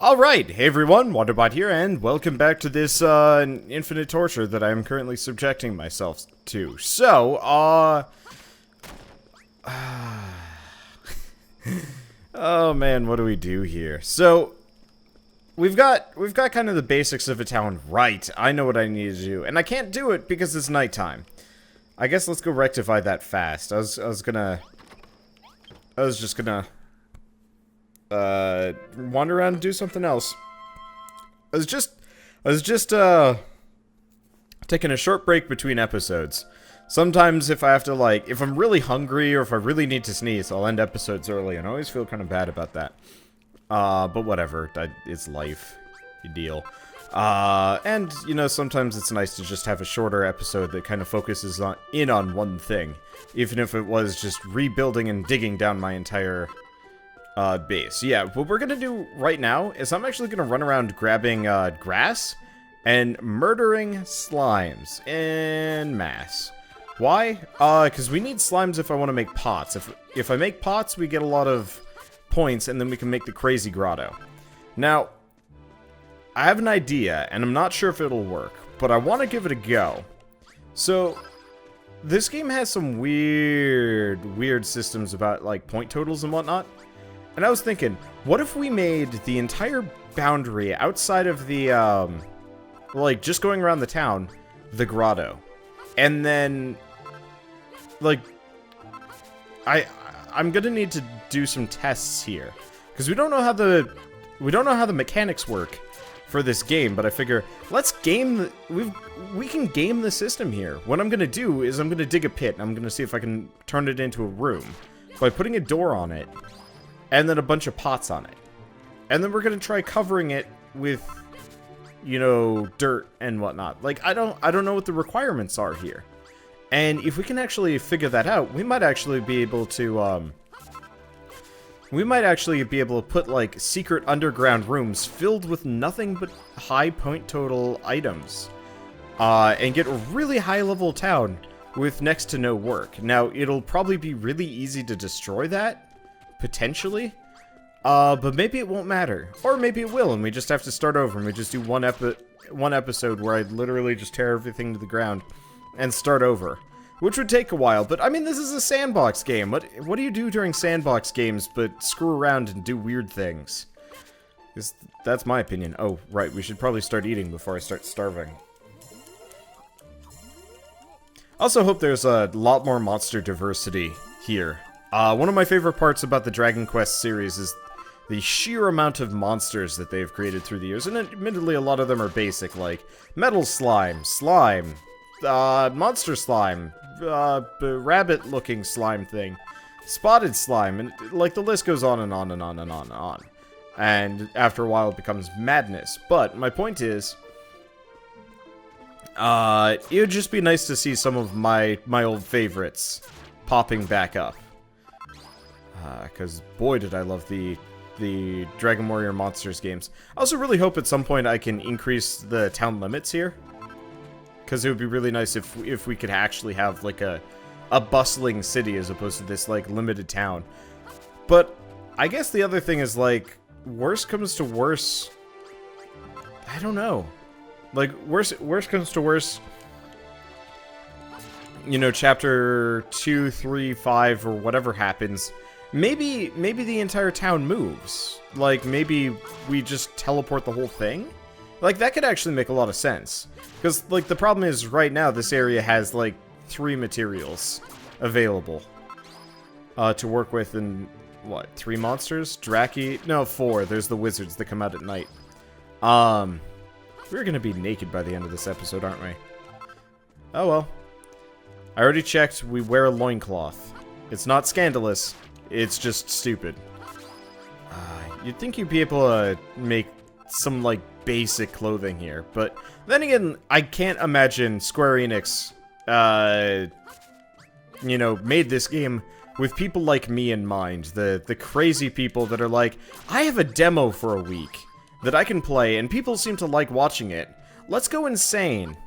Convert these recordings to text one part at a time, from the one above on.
Alright, hey everyone, Wanderbot here, and welcome back to this, infinite torture that I am currently subjecting myself to. So, oh man, what do we do here? So, we've got kind of the basics of a town right. I know what I need to do, and I can't do it because it's nighttime. I guess let's go rectify that fast. I was just gonna wander around and do something else. I was just taking a short break between episodes. Sometimes if I have to, like, if I'm really hungry or if I really need to sneeze, I'll end episodes early, and I always feel kind of bad about that. But whatever, it's life. You deal. And, you know, sometimes it's nice to just have a shorter episode that kind of focuses on one thing. Even if it was just rebuilding and digging down my entire base. Yeah, what we're gonna do right now is I'm actually gonna run around grabbing grass and murdering slimes en masse. Why? Because we need slimes if I want to make pots. If I make pots, we get a lot of points, and then we can make the crazy grotto. Now, I have an idea, and I'm not sure if it'll work, but I want to give it a go. So, this game has some weird systems about, like, point totals and whatnot. And I was thinking, what if we made the entire boundary outside of the, like, just going around the town, the grotto. And then, like, I'm gonna need to do some tests here. Because we don't know how the mechanics work for this game, but I figure, let's game we can game the system here. What I'm gonna do is I'm gonna dig a pit, and I'm gonna see if I can turn it into a room by putting a door on it. And then a bunch of pots on it. And then we're gonna try covering it with, you know, dirt and whatnot. Like, I don't know what the requirements are here. And if we can actually figure that out, we might actually be able to, put, like, secret underground rooms filled with nothing but high point total items. And get a really high level town with next to no work. Now, it'll probably be really easy to destroy that. Potentially, but maybe it won't matter, or maybe it will, and we just have to start over, and we just do one episode where I literally just tear everything to the ground and start over, which would take a while. But I mean, this is a sandbox game. What do you do during sandbox games but screw around and do weird things? That's my opinion. Oh, right, we should probably start eating before I start starving. Also hope there's a lot more monster diversity here. One of my favorite parts about the Dragon Quest series is the sheer amount of monsters that they've created through the years, and admittedly a lot of them are basic, like metal slime, monster slime, rabbit-looking slime thing, spotted slime, and, like, the list goes on and on and on and on and on. And after a while it becomes madness. But my point is, it would just be nice to see some of my old favorites popping back up. Because boy did I love the Dragon Warrior Monsters games. I also really hope at some point I can increase the town limits here. Because it would be really nice if we could actually have, like, a bustling city as opposed to this, like, limited town. But I guess the other thing is, like, worst comes to worst, I don't know. Like, worst comes to worst, you know, chapter 2, 3, 5, or whatever happens. Maybe the entire town moves. Like, maybe we just teleport the whole thing? Like, that could actually make a lot of sense. Because, like, the problem is, right now, this area has, like, 3 materials available to work with, and, what, 3 monsters? Draki? No, 4. There's the wizards that come out at night. We're gonna be naked by the end of this episode, aren't we? Oh, well. I already checked. We wear a loincloth. It's not scandalous. It's just stupid. You'd think you'd be able to make some, like, basic clothing here. But then again, I can't imagine Square Enix, you know, made this game with people like me in mind. The crazy people that are like, I have a demo for a week that I can play, and people seem to like watching it. Let's go insane.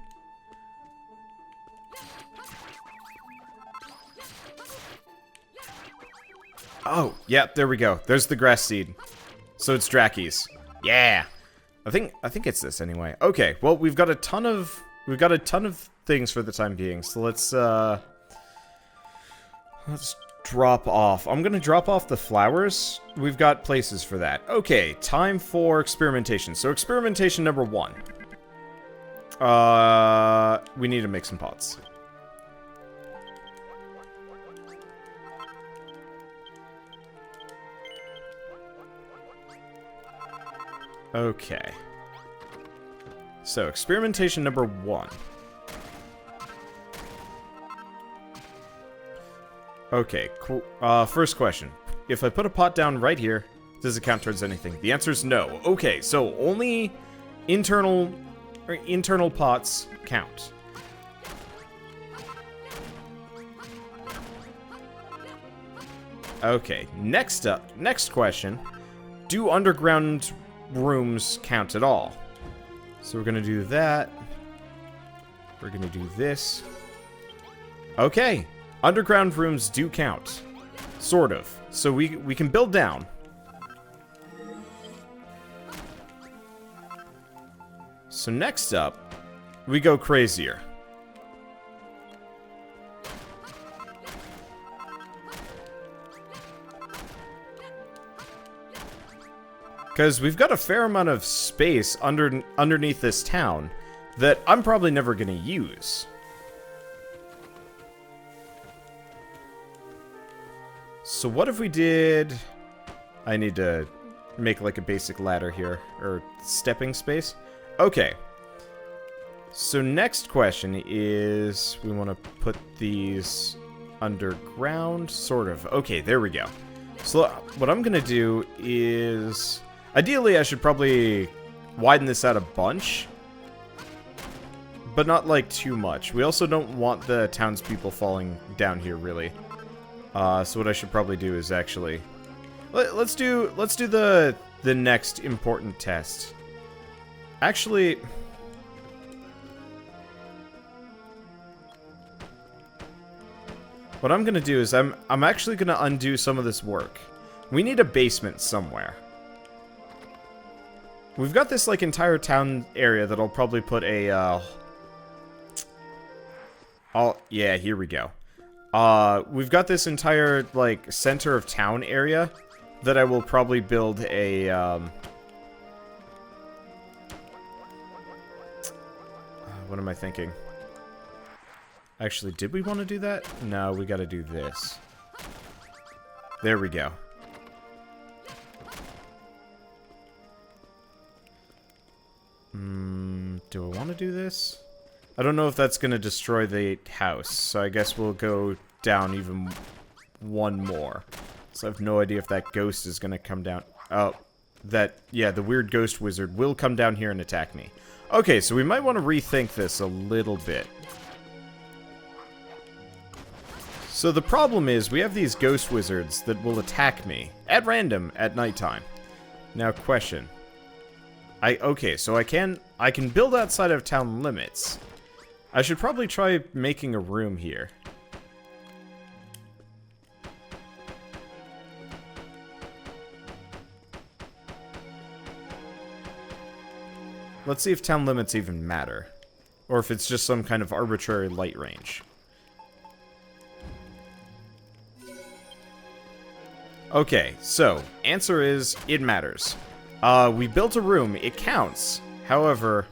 Oh, yeah, there we go. There's the grass seed. So it's Draki's. Yeah. I think it's this anyway. Okay, well, we've got a ton of things for the time being. So let's drop off. I'm going to drop off the flowers. We've got places for that. Okay, time for experimentation. So experimentation number 1. We need to make some pots. Okay. So, experimentation number 1. Okay, cool. First question. If I put a pot down right here, does it count towards anything? The answer is no. Okay, so only internal pots count. Okay, next question. Do underground rooms count at all? So we're gonna do that. We're gonna do this. Okay, underground rooms do count. Sort of. So we can build down. So next up, we go crazier. Because we've got a fair amount of space underneath this town that I'm probably never going to use. So what if we did... I need to make like a basic ladder here, or stepping space. Okay. So next question is, we want to put these underground, sort of. Okay, there we go. So what I'm going to do is... Ideally, I should probably widen this out a bunch, but not like too much. We also don't want the townspeople falling down here, really. So what I should probably do is actually let's do the next important test. Actually, what I'm gonna do is I'm actually gonna undo some of this work. We need a basement somewhere. We've got this, like, entire town area that I'll probably put a, yeah, here we go. We've got this entire, like, center of town area that I will probably build a, what am I thinking? Actually, did we want to do that? No, we gotta do this. There we go. Do I want to do this? I don't know if that's going to destroy the house, so I guess we'll go down even one more. So I have no idea if that ghost is going to come down. Oh, yeah, the weird ghost wizard will come down here and attack me. Okay, so we might want to rethink this a little bit. So the problem is, we have these ghost wizards that will attack me at random at nighttime. Now, question. Okay, so I can build outside of town limits. I should probably try making a room here. Let's see if town limits even matter. Or if it's just some kind of arbitrary light range. Okay, so, answer is, it matters. We built a room. It counts. However,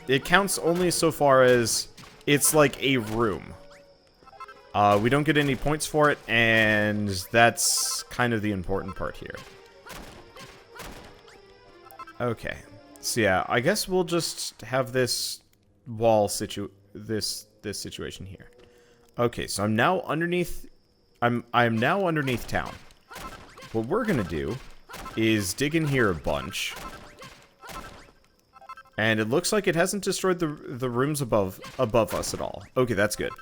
it counts only so far as it's like a room. We don't get any points for it, and that's kind of the important part here. Okay. So yeah, I guess we'll just have this wall this situation here. Okay, so I'm now underneath town. What we're gonna do is dig in here a bunch. And it looks like it hasn't destroyed the rooms above us at all. Okay, that's good.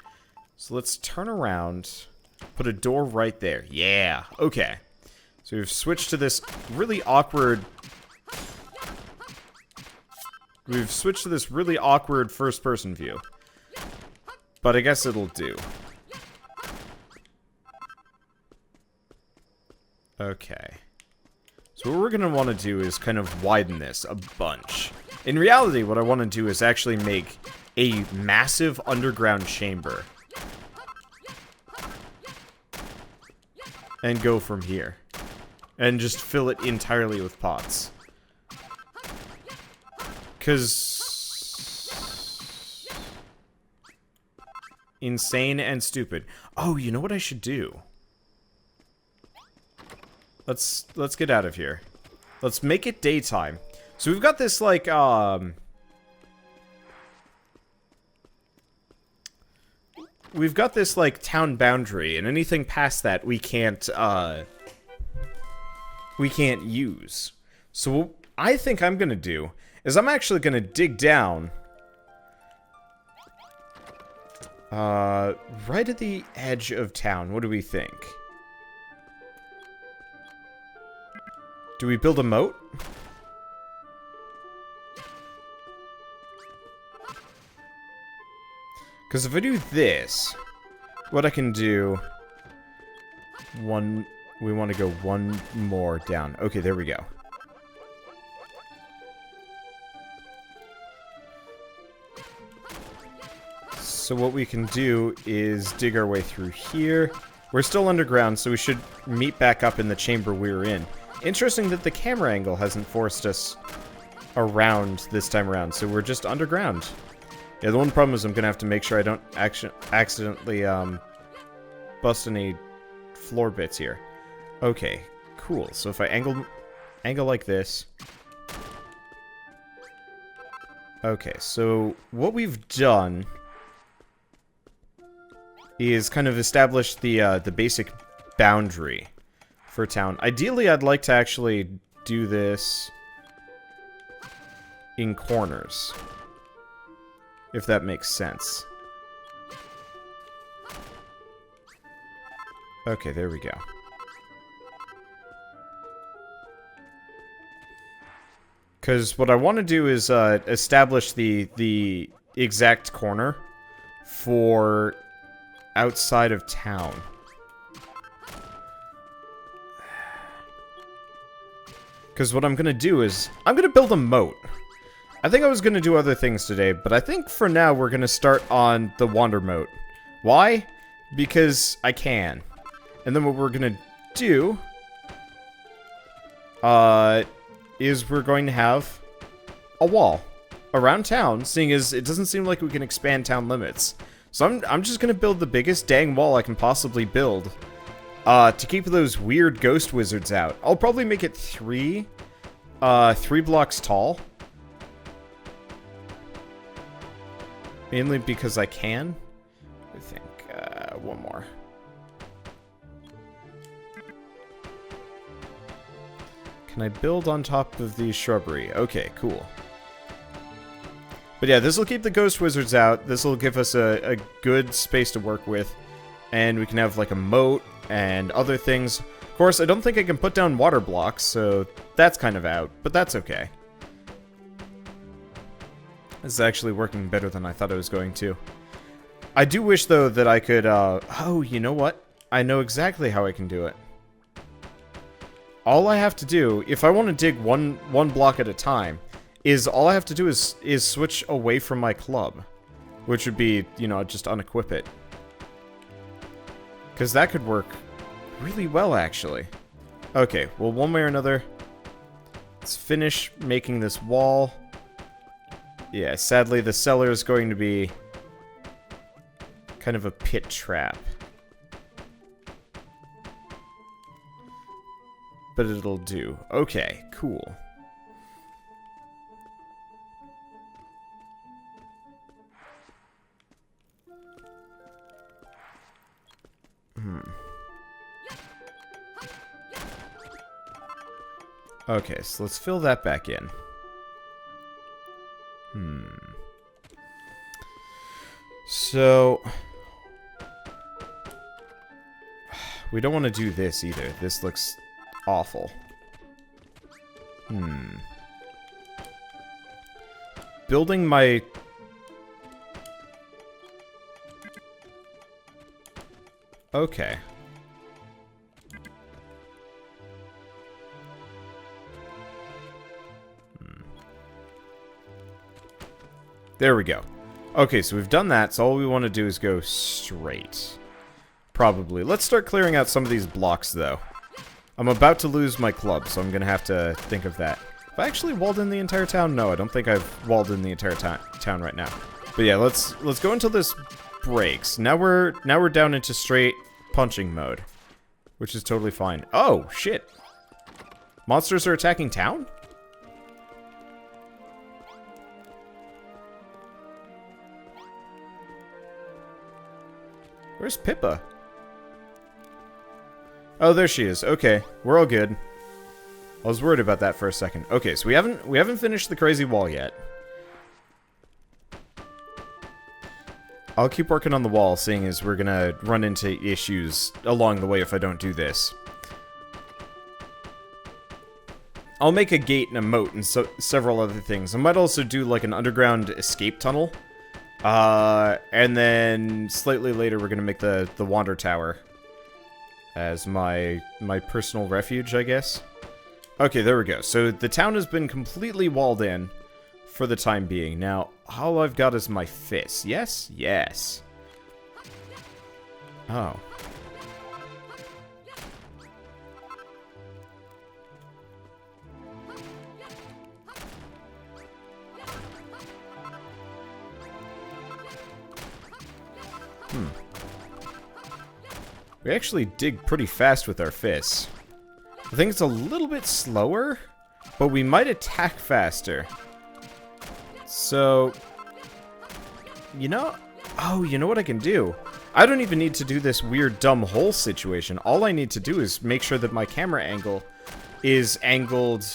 So let's turn around, put a door right there. Yeah, okay. So we've switched to this really awkward... We've switched to this really awkward first-person view. But I guess it'll do. Okay. So So what we're going to want to do is kind of widen this a bunch. In reality, what I want to do is actually make a massive underground chamber. And go from here. And just fill it entirely with pots. Because... insane and stupid. Oh, you know what I should do? Let's get out of here. Let's make it daytime. So we've got this, like, we've got this, like, town boundary, and anything past that we can't use. So what I think I'm gonna do is I'm actually gonna dig down, right at the edge of town. What do we think? Do we build a moat? Because if I do this, what I can do... we want to go one more down. Okay, there we go. So what we can do is dig our way through here. We're still underground, so we should meet back up in the chamber we were in. Interesting that the camera angle hasn't forced us around this time around, so we're just underground. Yeah, the one problem is I'm gonna have to make sure I don't accidentally bust any floor bits here. Okay, cool. So if I angle like this. Okay, so what we've done is kind of establish the basic boundary for town. Ideally, I'd like to actually do this in corners, if that makes sense. Okay, there we go. Because what I want to do is establish the exact corner for outside of town. Because what I'm going to do is, I'm going to build a moat. I think I was going to do other things today, but I think for now we're going to start on the Wander moat. Why? Because I can. And then what we're going to do is we're going to have a wall around town, seeing as it doesn't seem like we can expand town limits. So I'm just going to build the biggest dang wall I can possibly build to keep those weird ghost wizards out. I'll probably make it 3 blocks tall. Mainly because I can. I think one more. Can I build on top of the shrubbery? Okay, cool. But yeah, this will keep the ghost wizards out. This will give us a good space to work with. And we can have like a moat and other things. Of course, I don't think I can put down water blocks, so that's kind of out. But that's okay. This is actually working better than I thought it was going to. I do wish, though, that I could, oh, you know what? I know exactly how I can do it. All I have to do, if I want to dig one block at a time, is all I have to do is switch away from my club. Which would be, you know, just unequip it. Because that could work really well, actually. Okay, well, one way or another, let's finish making this wall. Yeah, sadly, the cellar is going to be kind of a pit trap. But it'll do. Okay, cool. Okay, so let's fill that back in. So we don't want to do this either. This looks awful. Building my... Okay. There we go. Okay, so we've done that, so all we want to do is go straight. Probably. Let's start clearing out some of these blocks, though. I'm about to lose my club, so I'm going to have to think of that. Have I actually walled in the entire town? No, I don't think I've walled in the entire town right now. But yeah, let's go until this breaks. Now we're down into straight punching mode, which is totally fine. Oh, shit. Monsters are attacking town? Where's Pippa? Oh, there she is. Okay, we're all good. I was worried about that for a second. Okay, so we haven't finished the crazy wall yet. I'll keep working on the wall, seeing as we're gonna run into issues along the way if I don't do this. I'll make a gate and a moat and several other things. I might also do like an underground escape tunnel. And then slightly later we're gonna make the Wander Tower as my personal refuge, I guess. Okay, there we go. So the town has been completely walled in for the time being. Now, all I've got is my fist. Yes? Yes. Oh. We actually dig pretty fast with our fists. I think it's a little bit slower, but we might attack faster. So, you know... Oh, you know what I can do? I don't even need to do this weird dumb hole situation. All I need to do is make sure that my camera angle is angled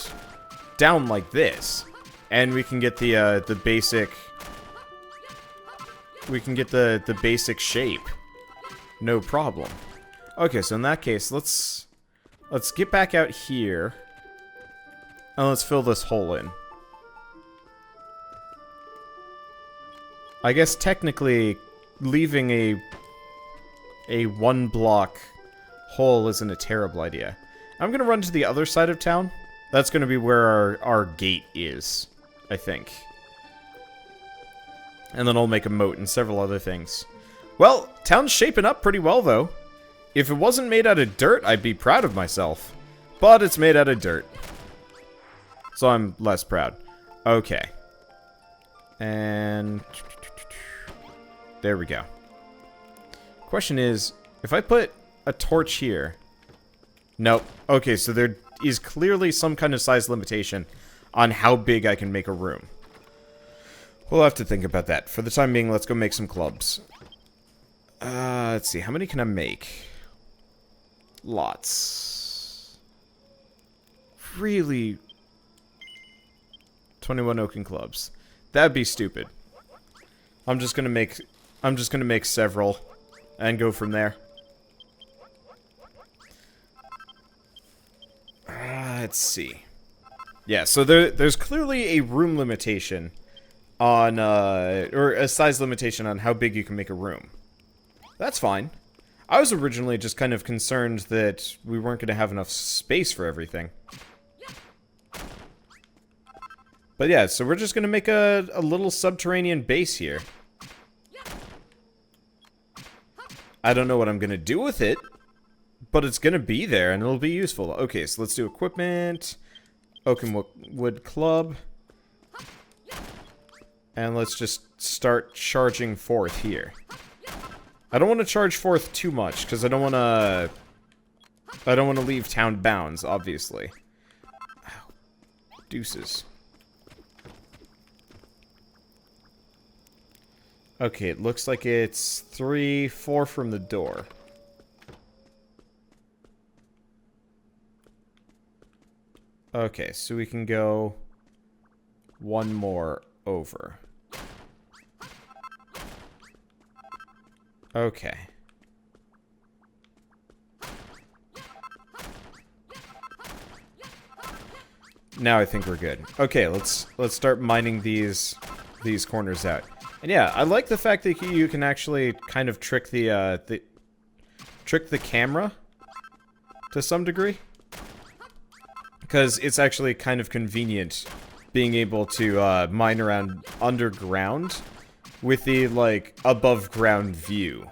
down like this. And we can get the basic... We can get the basic shape. No problem. Okay, so in that case, let's get back out here. And let's fill this hole in. I guess technically leaving a one block hole isn't a terrible idea. I'm gonna run to the other side of town. That's gonna be where our gate is, I think. And then I'll make a moat and several other things. Well, town's shaping up pretty well, though. If it wasn't made out of dirt, I'd be proud of myself. But it's made out of dirt. So I'm less proud. Okay. And... there we go. Question is, if I put a torch here... Nope. Okay, so there is clearly some kind of size limitation on how big I can make a room. We'll have to think about that. For the time being, let's go make some clubs. Let's see. How many can I make? Lots. Really? 21 oaken clubs. That'd be stupid. I'm just gonna make several and go from there. Let's see. Yeah, so there's clearly a room limitation on or a size limitation on how big you can make a room. That's fine. I was originally just kind of concerned that we weren't going to have enough space for everything. But yeah, so we're just going to make a little subterranean base here. I don't know what I'm going to do with it, but it's going to be there and it'll be useful. Okay, so let's do equipment, oaken wood club, and let's just start charging forth here. I don't want to charge forth too much, because I don't want to leave town bounds, obviously. Ow. Deuces. Okay, it looks like it's 3, 4 from the door. Okay, so we can go one more over. Okay. Now I think we're good. Okay, let's start mining these corners out. And yeah, I like the fact that you can actually kind of trick the camera to some degree, because it's actually kind of convenient being able to mine around underground with the, like, above-ground view.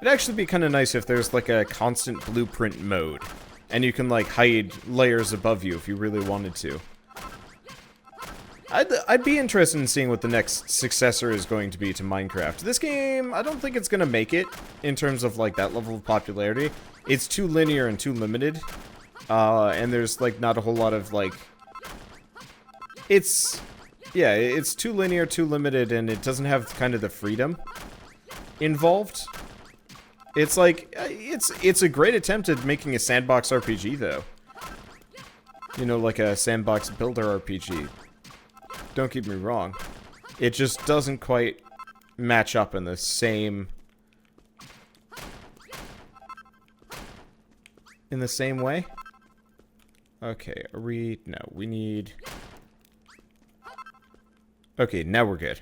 It'd actually be kind of nice if there's, like, a constant blueprint mode, and you can, like, hide layers above you if you really wanted to. I'd be interested in seeing what the next successor is going to be to Minecraft. This game, I don't think it's going to make it in terms of, like, that level of popularity. It's too linear and too limited, and there's, like, not a whole lot of, like... Yeah, it's too linear, too limited, and it doesn't have kind of the freedom involved. It's like, it's a great attempt at making a sandbox RPG, though. You know, like a sandbox builder RPG. Don't get me wrong. It just doesn't quite match up in the same... in the same way? Okay, are we... no, we need... okay, now we're good.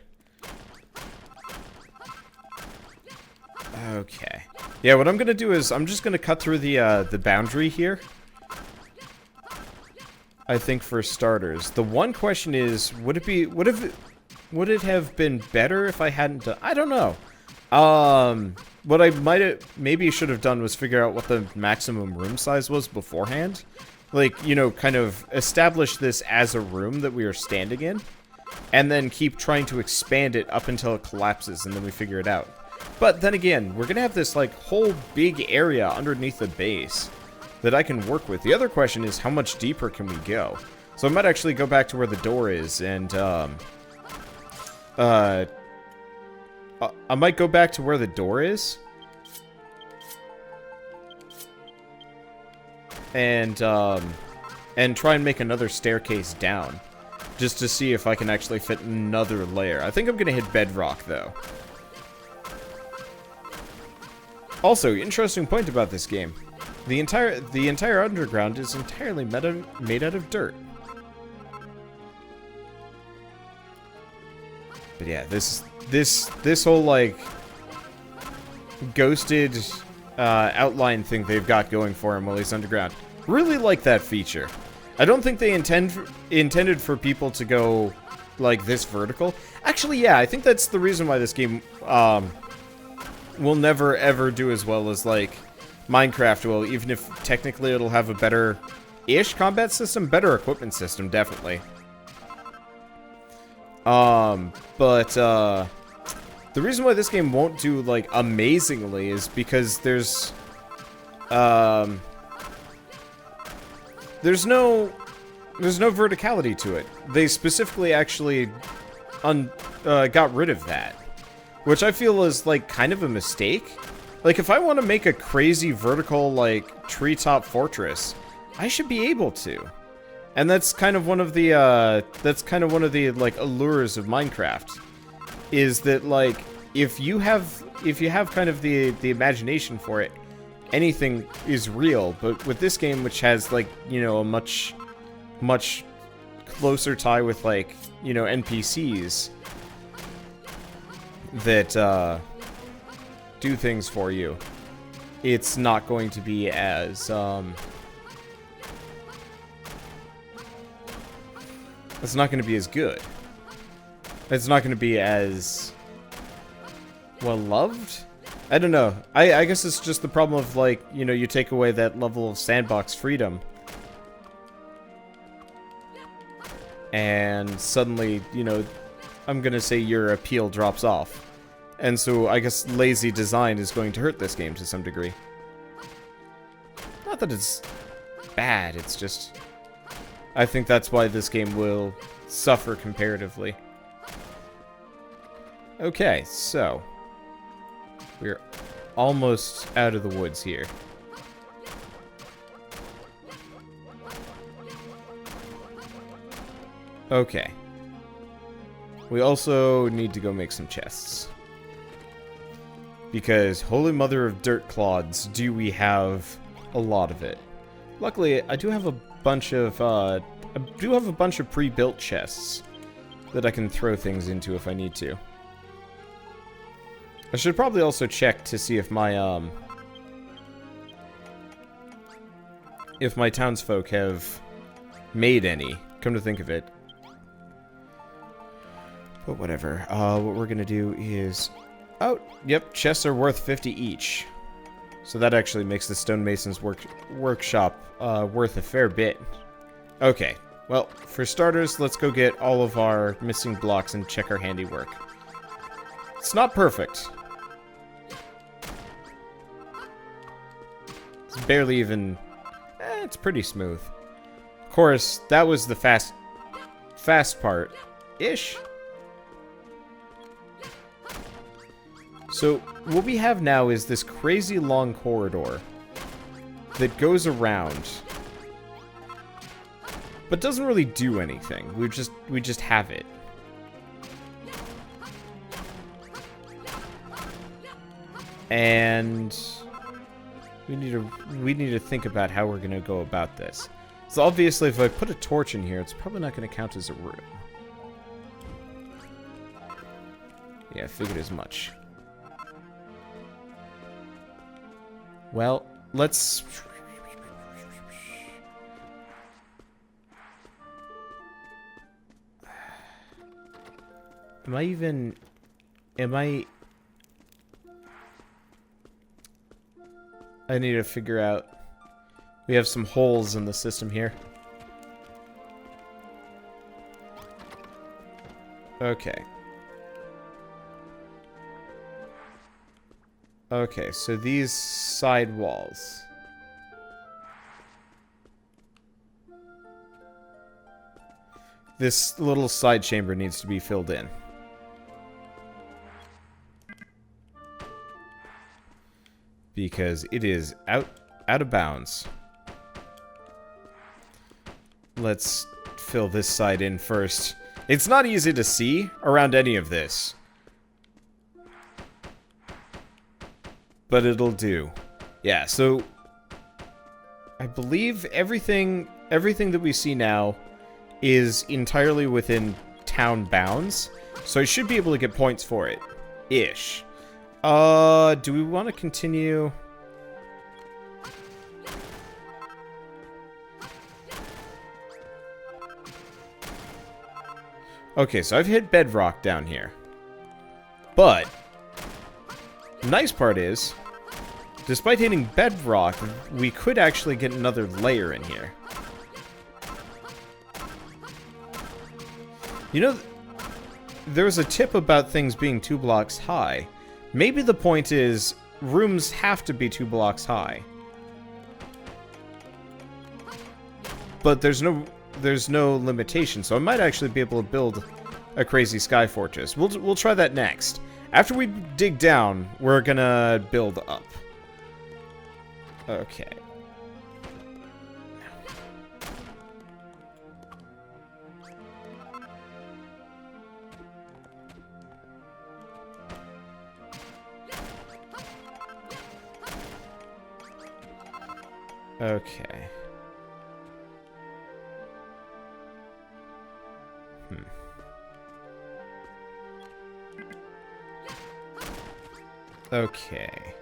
Okay. Yeah, what I'm gonna do is I'm just gonna cut through the boundary here. I think for starters. The one question is, would it have been better if I hadn't done... I don't know. What I maybe should have done was figure out what the maximum room size was beforehand. Like, you know, kind of establish this as a room that we are standing in. And then keep trying to expand it up until it collapses, and then we figure it out. But then again, we're gonna have this, like, whole big area underneath the base that I can work with. The other question is, how much deeper can we go? So I might actually go back to where the door is, and, I might go back to where the door is. And try and make another staircase down. Just to see if I can actually fit another layer. I think I'm gonna hit bedrock, though. Also, interesting point about this game. The entire underground is entirely made out of dirt. But yeah, this whole, like, ghosted outline thing they've got going for him while he's underground. Really like that feature. I don't think they intended for people to go, like, this vertical. Actually, yeah, I think that's the reason why this game will never ever do as well as, like, Minecraft will, even if technically it'll have a better-ish combat system, better equipment system, definitely. But the reason why this game won't do, like, amazingly is because there's no verticality to it. They specifically actually got rid of that. Which I feel is, like, kind of a mistake. Like, if I want to make a crazy vertical, like, treetop fortress, I should be able to. And that's kind of one of the, like, allures of Minecraft. Is that, like, if you have kind of the imagination for it, anything is real. But with this game, which has, like, you know, a much closer tie with, like, you know, NPCs that do things for you, it's not going to be as it's not going to be as good. It's not going to be as well loved. I don't know. I guess it's just the problem of, like, you know, you take away that level of sandbox freedom, and suddenly, you know, I'm gonna say your appeal drops off. And so I guess lazy design is going to hurt this game to some degree. Not that it's bad, it's just... I think that's why this game will suffer comparatively. Okay, so... we're almost out of the woods here. Okay. We also need to go make some chests. Because, holy mother of dirt clods, do we have a lot of it. Luckily, I do have a bunch of, pre-built chests that I can throw things into if I need to. I should probably also check to see if my, townsfolk have made any, come to think of it. But whatever. What we're gonna do is... Oh, yep, chests are worth 50 each. So that actually makes the stonemason's workshop worth a fair bit. Okay, well, for starters, let's go get all of our missing blocks and check our handiwork. It's not perfect. It's barely even... it's pretty smooth. Of course, that was the fast part-ish. So, what we have now is this crazy long corridor that goes around, but doesn't really do anything. We just have it. And we need to think about how we're gonna go about this. So obviously, if I put a torch in here, it's probably not gonna count as a room. Yeah, I figured as much. Well, let's... Am I... I need to figure out... We have some holes in the system here. Okay. Okay, so these side walls. This little side chamber needs to be filled in. Because it is out of bounds. Let's fill this side in first. It's not easy to see around any of this. But it'll do. Yeah, so I believe everything that we see now is entirely within town bounds. So I should be able to get points for it. Ish. Do we want to continue? Okay, so I've hit bedrock down here. But the nice part is, despite hitting bedrock, we could actually get another layer in here. You know, there's a tip about things being 2 blocks high. Maybe the point is, rooms have to be 2 blocks high. But there's no limitation, so I might actually be able to build a crazy sky fortress. We'll try that next. After we dig down, we're gonna build up. Okay. Okay. Okay.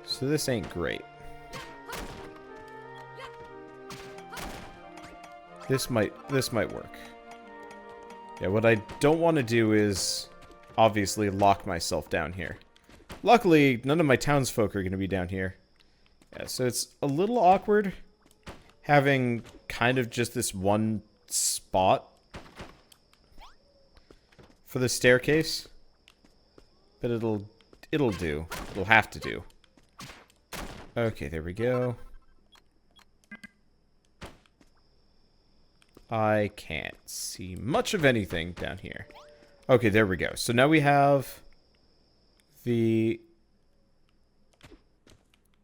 So this ain't great. This might work. Yeah, what I don't want to do is obviously lock myself down here. Luckily, none of my townsfolk are going to be down here. Yeah, so it's a little awkward having kind of just this one spot for the staircase. But it'll do. It'll have to do. Okay, there we go. I can't see much of anything down here. Okay, there we go. So now we have the...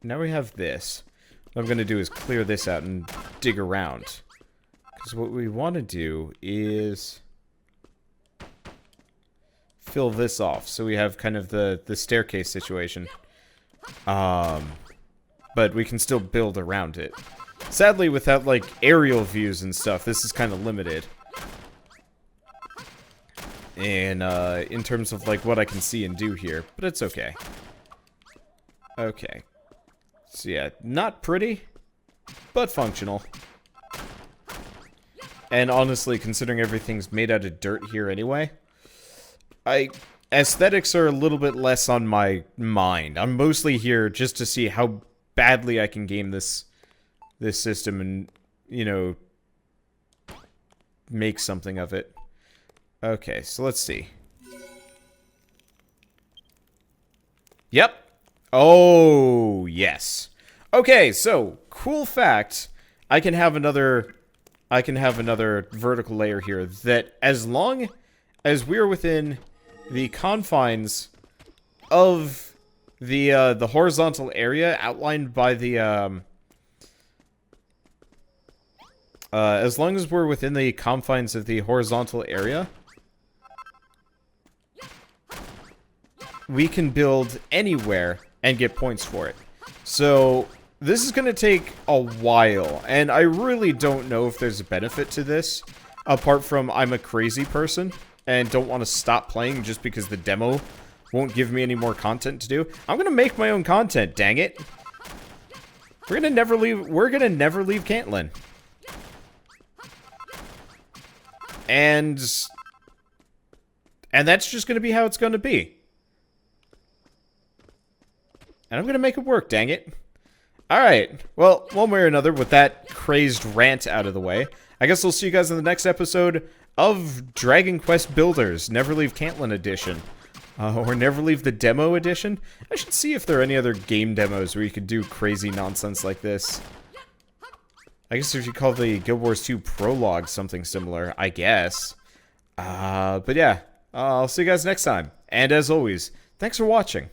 Now we have this. What I'm going to do is clear this out and dig around. Because what we want to do is fill this off. So we have kind of the staircase situation. But we can still build around it. Sadly, without, like, aerial views and stuff, this is kind of limited. And, in terms of, like, what I can see and do here. But it's okay. Okay. So, yeah, not pretty, but functional. And honestly, considering everything's made out of dirt here anyway, Aesthetics are a little bit less on my mind. I'm mostly here just to see how badly I can game this system and, you know, make something of it. Okay, so let's see. Yep. Oh, yes. Okay, so cool fact, I can have another vertical layer here that as long as we're within the confines of the horizontal area outlined by the as long as we're within the confines of the horizontal area, we can build anywhere and get points for it. So this is going to take a while, and I really don't know if there's a benefit to this, apart from I'm a crazy person and don't want to stop playing just because the demo won't give me any more content to do. I'm going to make my own content, dang it. We're going to never leave Cantlin. And that's just going to be how it's going to be. And I'm going to make it work, dang it. Alright, well, one way or another, with that crazed rant out of the way, I guess we'll see you guys in the next episode of Dragon Quest Builders, Never Leave Cantlin Edition. Or Never Leave the Demo Edition. I should see if there are any other game demos where you could do crazy nonsense like this. I guess if you call the Guild Wars 2 prologue something similar, I guess. But yeah, I'll see you guys next time. And as always, thanks for watching.